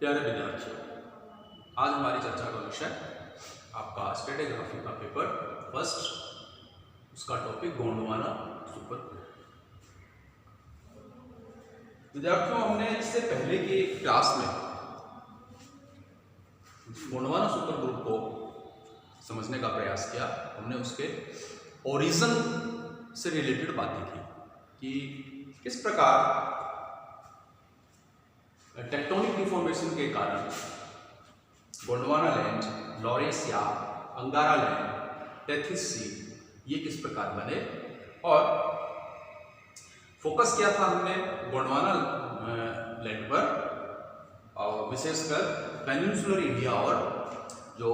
प्यारे विद्यार्थियों, आज हमारी चर्चा का विषय आपका स्ट्रेटिग्राफी का पेपर फर्स्ट, उसका टॉपिक गोंडवाना सुपर ग्रुप। विद्यार्थियों, हमने इससे पहले की क्लास में गोंडवाना सुपर ग्रुप को समझने का प्रयास किया। हमने उसके ओरिजिन से रिलेटेड बातें की कि किस प्रकार टेक्टोनिक डिफॉर्मेशन के कारण गोंडवाना लैंड, लॉरेशिया, अंगारा लैंड, टेथिस सी ये किस प्रकार बने, और फोकस किया था हमने गोंडवाना लैंड पर, और विशेषकर पेनिनसुलर इंडिया और जो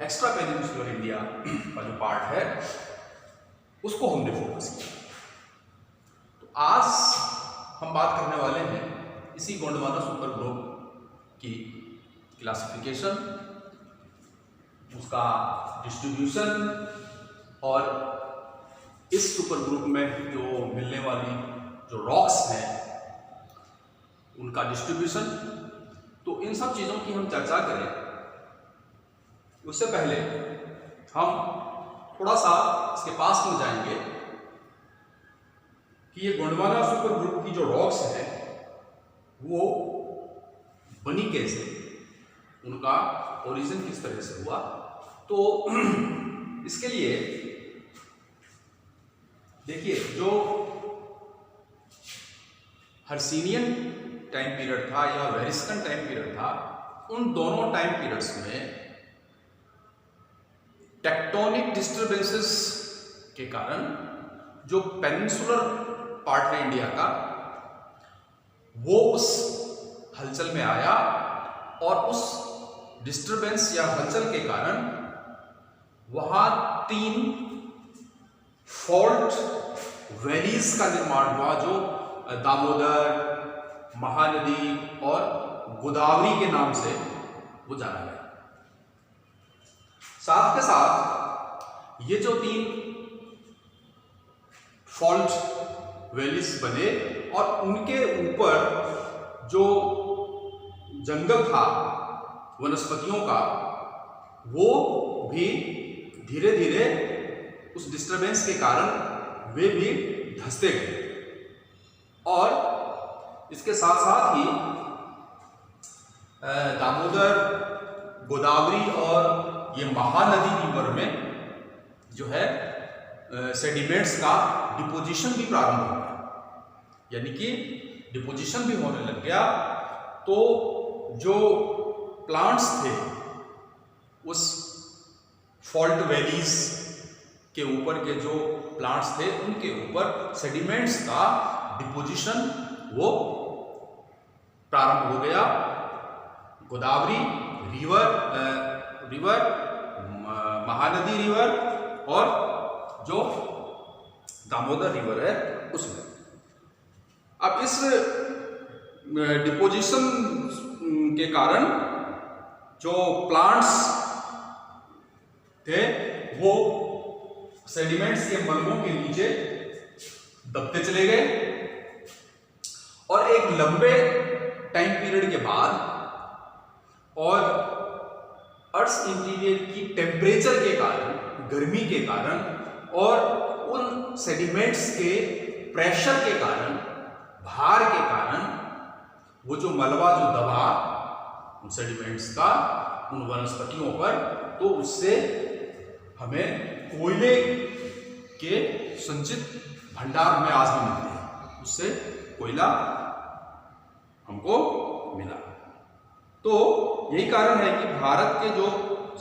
एक्स्ट्रा पेनिनसुलर इंडिया का जो पार्ट है उसको हमने फोकस किया। तो आज हम बात करने वाले हैं इसी गोंडवाना सुपर ग्रुप की क्लासिफिकेशन, उसका डिस्ट्रीब्यूशन, और इस सुपर ग्रुप में जो मिलने वाली जो रॉक्स हैं उनका डिस्ट्रीब्यूशन। तो इन सब चीज़ों की हम चर्चा करें उससे पहले हम थोड़ा सा इसके पास में जाएंगे कि ये गोंडवाना सुपर ग्रुप की जो रॉक्स हैं वो बनी कैसे, उनका ओरिजिन किस तरह से हुआ। तो इसके लिए देखिए, जो हर्सिनियन टाइम पीरियड था या वेरिस्कन टाइम पीरियड था, उन दोनों टाइम पीरियड्स में टेक्टोनिक डिस्टर्बेंसेस के कारण जो पेनिनसुलर पार्ट है इंडिया का, वो उस हलचल में आया, और उस डिस्टरबेंस या हलचल के कारण वहां 3 फॉल्ट वैलीज का निर्माण हुआ, जो दामोदर, महानदी और गोदावरी के नाम से वो जाना गया। साथ के साथ ये जो 3 फॉल्ट वैलीज बने और उनके ऊपर जो जंगल था वनस्पतियों का, वो भी धीरे धीरे उस डिस्टरबेंस के कारण वे भी धंसते गए। और इसके साथ साथ ही दामोदर, गोदावरी और ये महानदी रिवर में जो है सेडिमेंट्स का डिपोजिशन भी प्रारंभ हो गया, यानी कि डिपोजिशन भी होने लग गया। तो जो प्लांट्स थे उस फॉल्ट वैलीज के ऊपर के जो प्लांट्स थे उनके ऊपर सेडिमेंट्स का डिपोजिशन वो प्रारंभ हो गया। गोदावरी रिवर, महानदी रिवर और जो दामोदर रिवर है उसमें। अब इस डिपोजिशन के कारण जो प्लांट्स थे वो सेडिमेंट्स के मलबों के नीचे दबते चले गए, और एक लंबे टाइम पीरियड के बाद और अर्थ इंटीरियर की टेम्परेचर के कारण, गर्मी के कारण और उन सेडिमेंट्स के प्रेशर के कारण, भार के कारण, वो जो मलबा जो दबा उन सेडिमेंट्स का उन वनस्पतियों पर, तो उससे हमें कोयले के संचित भंडार हमें आज भी मिलते हैं, उससे कोयला हमको मिला। तो यही कारण है कि भारत के जो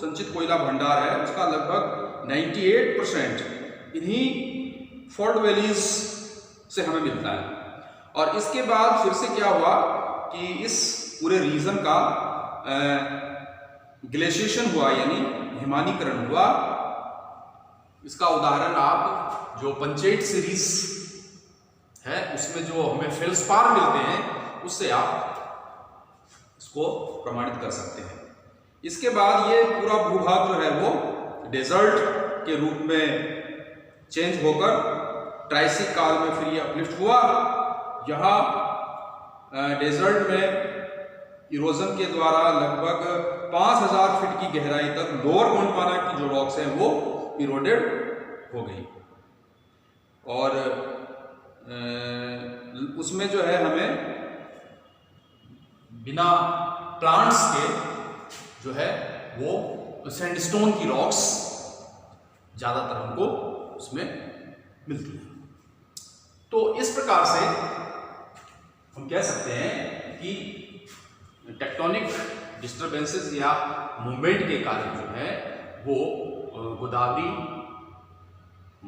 संचित कोयला भंडार है उसका लगभग 98% इन्हीं फॉल्ट वैलीज से हमें मिलता है। और इसके बाद फिर से क्या हुआ कि इस पूरे रीजन का ग्लेशिएशन हुआ, यानी हिमानीकरण हुआ। इसका उदाहरण आप जो पंचेट सीरीज है उसमें जो हमें फेल्सपार मिलते हैं उससे आप इसको प्रमाणित कर सकते हैं। इसके बाद ये पूरा भूभाग जो है वो डेजर्ट के रूप में चेंज होकर ट्राइसिक काल में फिर ये अपलिफ्ट हुआ। यहाँ डेजर्ट में इरोजन के द्वारा लगभग 5000 फीट की गहराई तक लोअर गोंडवाना की जो रॉक्स हैं वो इरोडेड हो गई। और उसमें जो है हमें बिना प्लांट्स के जो है वो सैंडस्टोन की रॉक्स ज़्यादातर हमको उसमें मिलती है। तो इस प्रकार से हम कह सकते हैं कि टेक्टोनिक डिस्टर्बेंसेस या मूवमेंट के कारण जो है वो गोदावरी,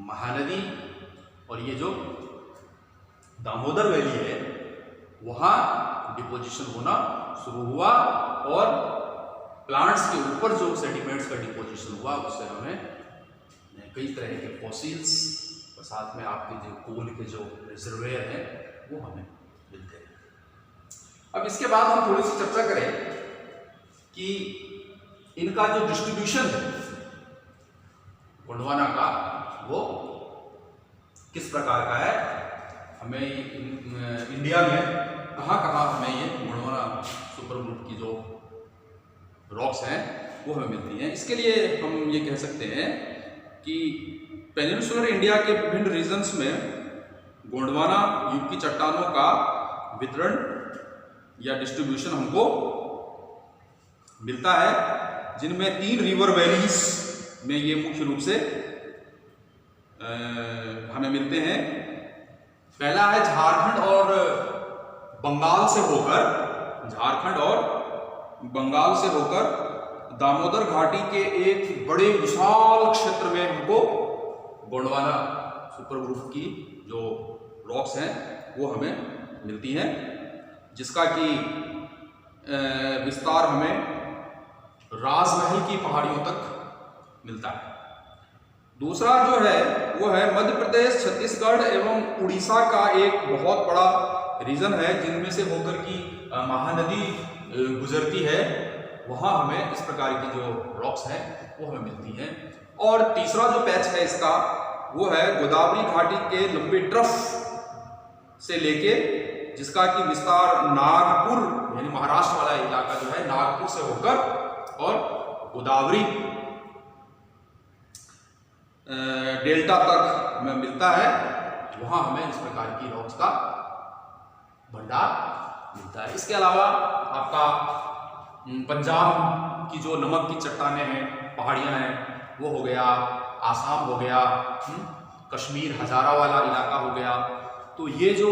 महानदी और ये जो दामोदर वैली है वहाँ डिपोजिशन होना शुरू हुआ और प्लांट्स के ऊपर जो सेडिमेंट्स का डिपोजिशन हुआ उससे हमें कई तरह के फॉसिल्स और साथ में आपके जो कोल के जो रिजर्वेयर हैं वो हमें मिलते हैं। अब इसके बाद हम थोड़ी सी चर्चा करें कि इनका जो डिस्ट्रीब्यूशन है गोंडवाना का वो किस प्रकार का है, हमें इंडिया में कहाँ कहाँ हमें ये गोंडवाना सुपर ग्रुप की जो रॉक्स हैं वो हमें मिलती हैं। इसके लिए हम ये कह सकते हैं कि पेनिनसुलर इंडिया के विभिन्न रीजन्स में गोंडवाना युग की चट्टानों का वितरण या डिस्ट्रीब्यूशन हमको मिलता है, जिनमें 3 रिवर वैलीज में ये मुख्य रूप से हमें मिलते हैं। पहला है झारखंड और बंगाल से होकर दामोदर घाटी के एक बड़े विशाल क्षेत्र में हमको गोंडवाना सुपर ग्रुप की जो रॉक्स हैं वो हमें मिलती हैं, जिसका कि विस्तार हमें राजमहल की पहाड़ियों तक मिलता है। दूसरा जो है वो है मध्य प्रदेश, छत्तीसगढ़ एवं उड़ीसा का एक बहुत बड़ा रीजन है जिनमें से होकर की महानदी गुजरती है, वहाँ हमें इस प्रकार की जो रॉक्स हैं वो हमें मिलती हैं। और तीसरा जो पैच है इसका वो है गोदावरी घाटी के लंबे ट्रफ से लेके जिसका कि विस्तार नागपुर यानी महाराष्ट्र वाला इलाका जो है नागपुर से होकर और गोदावरी डेल्टा तक हमें मिलता है, वहाँ हमें इस प्रकार की रॉक्स का भंडार मिलता है। इसके अलावा आपका पंजाब की जो नमक की चट्टानें हैं, पहाड़ियाँ हैं, वो हो गया, आसाम हो गया, कश्मीर हजारा वाला इलाका हो गया। तो ये जो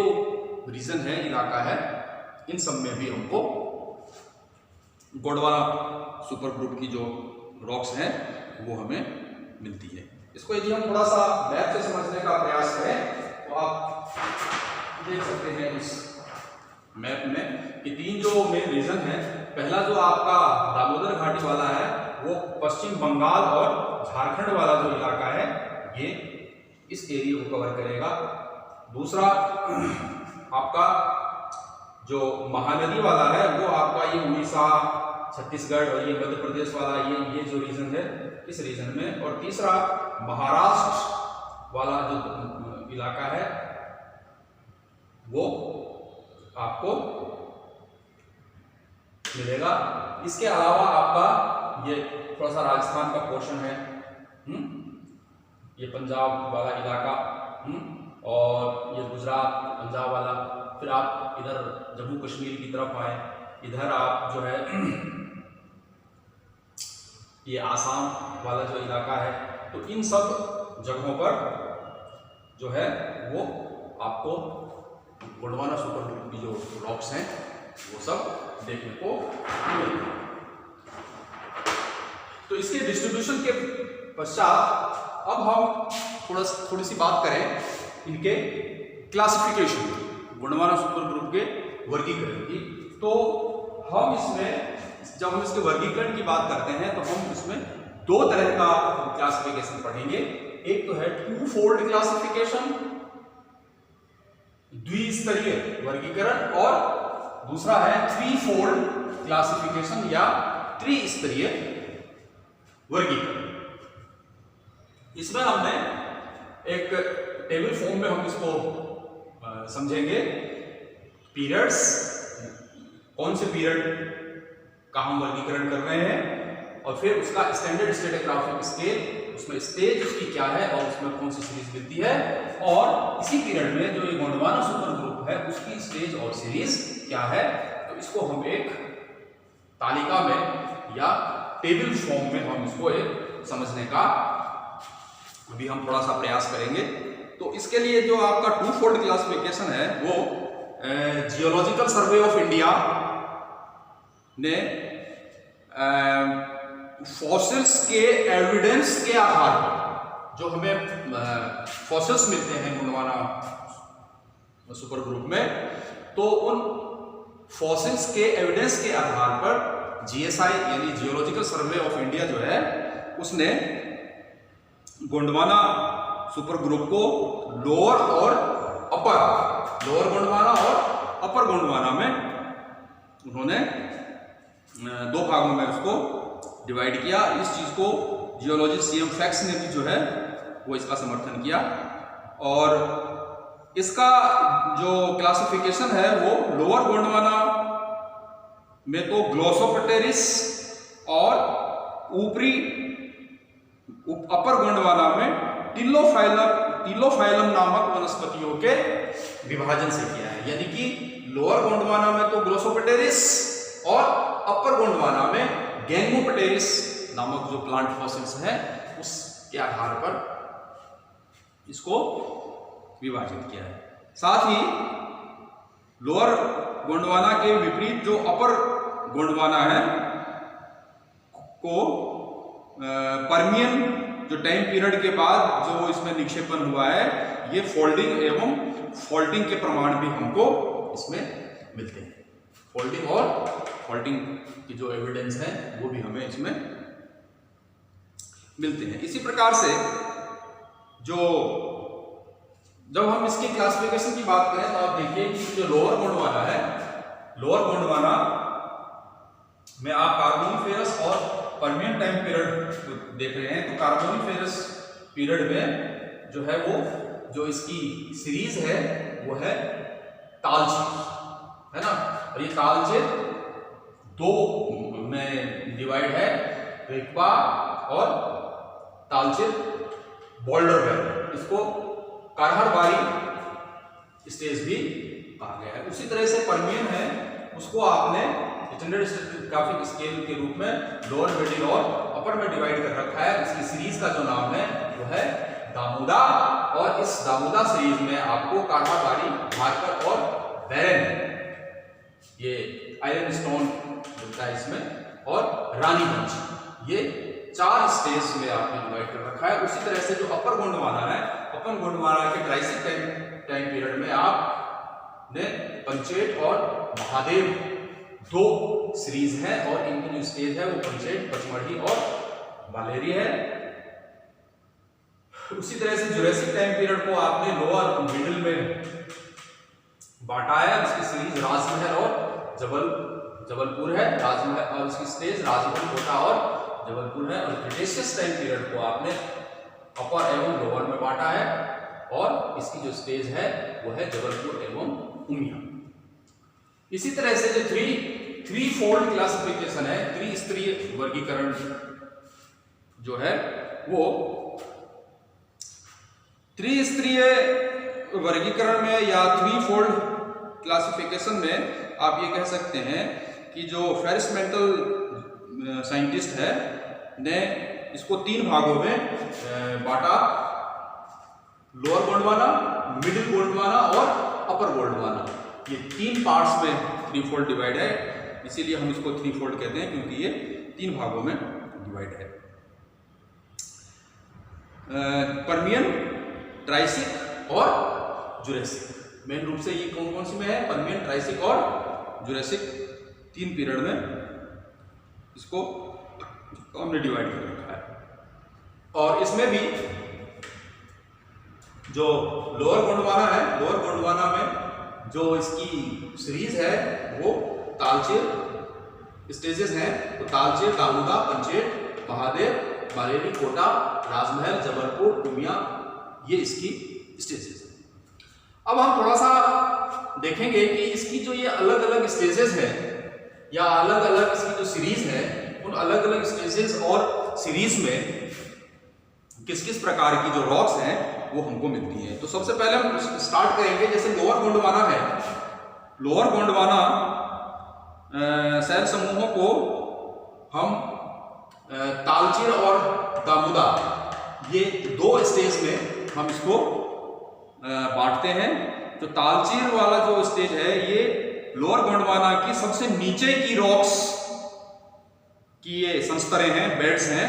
रीजन है, इलाका है, इन सब में भी हमको गोंडवाना सुपर ग्रुप की जो रॉक्स हैं वो हमें मिलती है। इसको यदि हम थोड़ा सा मैप से समझने का प्रयास करें तो आप देख सकते हैं इस मैप में कि 3 जो मेन रीजन है, पहला जो आपका दामोदर घाटी वाला है वो पश्चिम बंगाल और झारखंड वाला जो इलाका है ये इस एरिया को कवर करेगा। दूसरा आपका जो महानदी वाला है वो आपका ये उड़ीसा, छत्तीसगढ़ और ये मध्य प्रदेश वाला ये जो रीजन है इस रीजन में। और तीसरा महाराष्ट्र वाला जो इलाका है वो आपको मिलेगा। इसके अलावा आपका ये थोड़ा सा राजस्थान का पोर्शन है, ये पंजाब वाला इलाका, और ये गुजरात पंजाब वाला। फिर आप इधर जम्मू कश्मीर की तरफ आए, इधर आप जो है ये आसाम वाला जो इलाका है, तो इन सब जगहों पर जो है वो आपको गोंडवाना सुपर ग्रुप की जो रॉक्स हैं वो सब देखने को मिलेंगे। तो इसके डिस्ट्रीब्यूशन के पश्चात अब हम थोड़ी सी बात करें इनके क्लासिफिकेशन, गोंडवाना सुपर ग्रुप के वर्गीकरण की। तो हम इसमें जब हम इसके वर्गीकरण की बात करते हैं तो हम इसमें 2 तरह का क्लासिफिकेशन पढ़ेंगे। एक तो है 2-फोल्ड क्लासिफिकेशन, द्विस्तरीय वर्गीकरण, और दूसरा है 3-फोल्ड क्लासिफिकेशन या त्रिस्तरीय वर्गीकरण। इसमें हमने एक टेबल फॉर्म में हम इसको समझेंगे। पीरियड्स, कौन से पीरियड का हम वर्गीकरण कर रहे हैं, और फिर उसका स्टैंडर्ड स्ट्रेटिग्राफिक स्केल, उसमें स्टेज उसकी क्या है और उसमें कौन सी सीरीज मिलती है, और इसी पीरियड में जो ये गोंडवाना सुपर ग्रुप है उसकी स्टेज और सीरीज क्या है। तो इसको हम एक तालिका में या टेबल फॉर्म में हम इसको एक समझने का अभी हम थोड़ा सा प्रयास करेंगे। तो इसके लिए जो आपका टू फोल्ड क्लासिफिकेशन है वो जियोलॉजिकल सर्वे ऑफ इंडिया ने फॉसिल्स के एविडेंस के आधार पर जो हमें फॉसिल्स मिलते हैं गोंडवाना सुपर ग्रुप में, तो उन फॉसिल्स के एविडेंस के आधार पर जीएसआई यानी जियोलॉजिकल सर्वे ऑफ इंडिया जो है उसने गोंडवाना सुपर ग्रुप को लोअर और अपर, लोअर गोंडवाना और अपर गोंडवाना में उन्होंने दो भागों में उसको डिवाइड किया। इस चीज को जियोलॉजिस्ट सीएम फैक्स ने भी जो है वो इसका समर्थन किया, और इसका जो क्लासिफिकेशन है वो लोअर गोंडवाना में तो ग्लोसोपटेरिस और ऊपरी अपर गोंडवाना में टिलोफाइलम नामक वनस्पतियों के विभाजन से किया है। यानी कि लोअर गोंडवाना में तो ग्लोसोपटेरिस और अपर गोंडवाना में गैंगोपटेरिस नामक जो प्लांट फॉसिल्स है उसके आधार पर इसको विभाजित किया है। साथ ही लोअर गोंडवाना के विपरीत जो अपर गोंडवाना है को पर्मियन जो टाइम पीरियड के बाद जो इसमें निक्षेपण हुआ है, ये फोल्डिंग एवं फॉल्टिंग के प्रमाण भी हमको इसमें मिलते हैं। फोल्डिंग और फॉल्टिंग की जो एविडेंस है वो भी हमें इसमें मिलते हैं। इसी प्रकार से जब हम इसकी क्लासिफिकेशन की बात करें तो आप देखिए कि जो लोअर गोंडवाना है, लोअर गोंडवाना में आप कार्बोनिफेरस और पर्मियन टाइम पीरियड देख रहे हैं। तो कार्बोनिफेरस पीरियड में जो है वो जो इसकी सीरीज है वो है तालचेर, है ना। और ये तालचेर दो में डिवाइड है, रेकबा और तालचेर बोल्डर वैली, इसको कारहरबारी स्टेज भी कहा गया है। उसी तरह से पर्मियन है, उसको आपने स्टैंडर्ड स्ट्रेटिग्राफिक स्केल के रूप में लोअर, मिडिल और अपर में डिवाइड कर रखा है। इसकी सीरीज का जो नाम है वो है दामोदा, और इस दामोदा सीरीज में आपको कारहरबारी, भास्कर और बैरन, ये आयरन स्टोन मिलता है इसमें, और रानीगंज, ये 4 स्टेज में आपने डिवाइड कर रखा है। उसी तरह से जो अपर गोंडवाना है, अपर गोंडवाना के ट्राइसिक टाइम पीरियड में आपने पंचेट और महादेव 2 सीरीज है, और इनकी जो स्टेज है वो पंचेट, पचमढ़ी और बालेरी है। उसी तरह से जुरासिक टाइम पीरियड को आपने लोअर, मिडिल में बांटा है। इसकी सीरीज राजमहल और जबलपुर है, राजमहल, और इसकी स्टेज राजमहल, कोटा और जबलपुर है। और क्रिटेशियस टाइम पीरियड को आपने अपर एवं लोअर में बांटा है, और इसकी जो स्टेज है वो है जबलपुर एवं उमिया। इसी तरह से जो थ्री फोल्ड क्लासिफिकेशन है, त्रिस्तरीय वर्गीकरण जो है वो त्रिस्तरीय वर्गीकरण में या थ्री फोल्ड क्लासिफिकेशन में आप ये कह सकते हैं कि जो फेरिस मेंटल साइंटिस्ट है ने इसको 3 भागों में बांटा, लोअर गोंडवाना, मिडिल गोंडवाना और अपर गोंडवाना। ये 3 पार्ट्स में थ्री फोल्ड डिवाइड है, इसीलिए हम इसको थ्री फोल्ड कहते हैं क्योंकि ये 3 भागों में डिवाइड है। पर्मियन, ट्राइसिक और जुरासिक, मेन रूप से ये कौन कौन सी में है, पर्मियन, ट्राइसिक और जुरासिक, 3 पीरियड में इसको हमने डिवाइड कर रखा है। और इसमें भी जो लोअर गोंडवाना है, लोअर गोंडवाना में जो इसकी सीरीज है वो तालचेर स्टेजेस हैं, तो तालचेर, दामोदा, पंचेट, महादेव, बालेरी, कोटा, राजमहल, जबलपुर, उमिया, ये इसकी स्टेजेस हैं। अब हम थोड़ा सा देखेंगे कि इसकी जो ये अलग अलग स्टेजेस हैं या अलग अलग इसकी जो सीरीज है उन अलग अलग स्टेजेस और सीरीज में किस किस प्रकार की जो रॉक्स हैं वो हमको मिलती हैं। तो सबसे पहले हम स्टार्ट करेंगे, जैसे लोअर गोंडवाना है, लोअर गोंडवाना शैल समूहों को हम तालचेर और दामोदा ये दो स्टेज में हम इसको बांटते हैं। तो तालचेर वाला जो स्टेज है ये लोअर गोंडवाना की सबसे नीचे की रॉक्स की ये संस्तरें हैं, बेड्स हैं,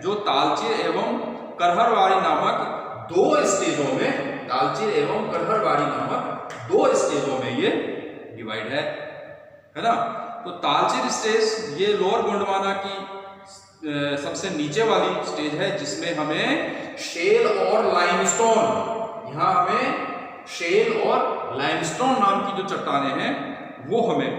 जो तालचेर एवं करहरवाड़ी नामक दो स्टेजों में, तालचेर एवं करहरवाड़ी नामक दो स्टेजों में ये डिवाइड है ना। तो तालचेर स्टेज ये लोअर गोंडवाना की सबसे नीचे वाली स्टेज है, जिसमें हमें शेल और लाइमस्टोन, यहां हमें शेल और लाइमस्टोन नाम की जो चट्टानें हैं वो हमें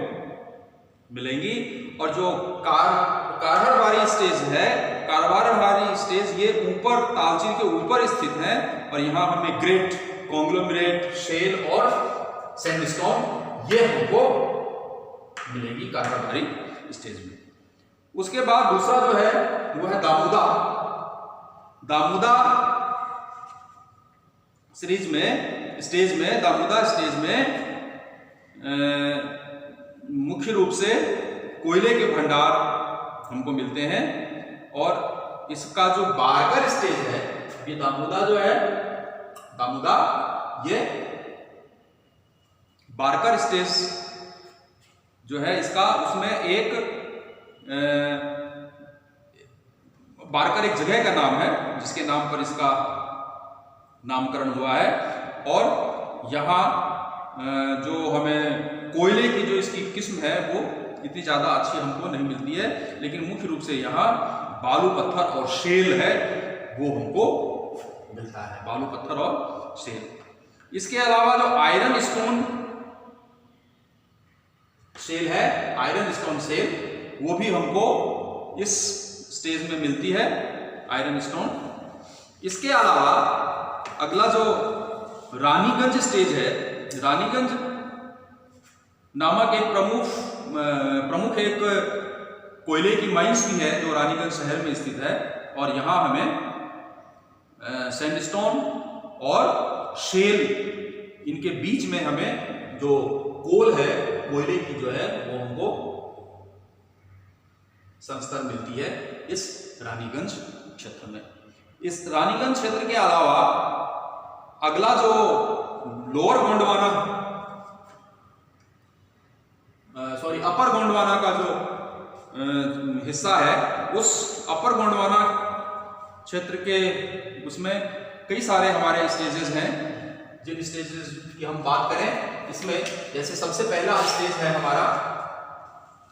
मिलेंगी। और जो कारहरवाड़ी स्टेज है, कारहरवाड़ी स्टेज ये ऊपर तालचेर के ऊपर स्थित है और यहाँ हमें ग्रेट, कॉन्ग्लोमरेट, शेल और सैंडस्टोन ये हमको मिलेगी कारहरवाड़ी स्टेज में। उसके बाद दूसरा जो है वो है दामोदा। दामोदा सीरीज में स्टेज में, दामोदा स्टेज में मुख्य रूप से कोयले के भंडार हमको मिलते हैं। और इसका जो बारकर स्टेज है, ये दामोदा जो है, दामोदा ये बारकर स्टेज जो है इसका, उसमें एक बारकर एक जगह का नाम है जिसके नाम पर इसका नामकरण हुआ है। और यहाँ जो हमें कोयले की जो इसकी किस्म है वो इतनी ज़्यादा अच्छी हमको नहीं मिलती है, लेकिन मुख्य रूप से यहाँ बालू पत्थर और शेल है वो हमको मिलता है, बालू पत्थर और शेल। इसके अलावा जो आयरन स्टोन शेल है, आयरन स्टोन शेल, वो भी हमको इस स्टेज में मिलती है, आयरन स्टोन। इसके अलावा अगला जो रानीगंज स्टेज है, रानीगंज नामक एक प्रमुख एक कोयले की माइंस भी है जो रानीगंज शहर में स्थित है। और यहाँ हमें सैंडस्टोन और शेल, इनके बीच में हमें जो कोल है, कोयले की जो है वो हमको संस्तर मिलती है इस रानीगंज क्षेत्र में। इस रानीगंज क्षेत्र के अलावा अगला जो लोअर गोंडवाना, अपर गोंडवाना का जो हिस्सा है, उस अपर गोंडवाना क्षेत्र के उसमें कई सारे हमारे स्टेजेस हैं। जिन स्टेजेस की हम बात करें, इसमें जैसे सबसे पहला स्टेज है हमारा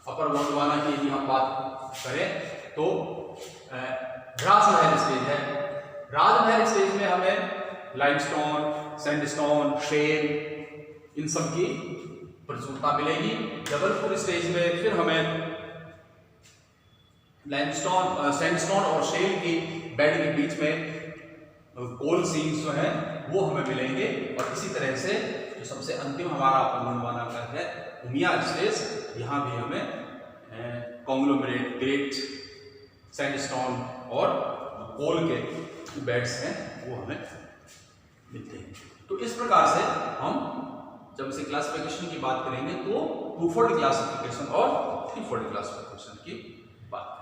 अपर गोंडवाना की, यदि हम बात करें तो राजमहल स्टेज है। राजमहल स्टेज में हमें लाइमस्टोन, सैंडस्टोन, शेल, इन सब की प्रचुरता मिलेगी। जबलपुर स्टेज में फिर हमें लाइमस्टोन, सैंडस्टोन और शेल की बेड के बीच में कोल सीन्स जो हैं वो हमें मिलेंगे। और इसी तरह से जो सबसे अंतिम हमारा अपर गोंडवाना का है उमिया स्टेज, यहाँ भी हमें कॉन्ग्लोमरेट, ग्रेट, सैंडस्टोन और कोल के बेड्स हैं वो हमें मिलते हैं। तो इस प्रकार से हम जब इसे क्लासिफिकेशन की बात करेंगे तो 2-fold क्लासिफिकेशन और 3-fold क्लासिफिकेशन की बात करेंगे।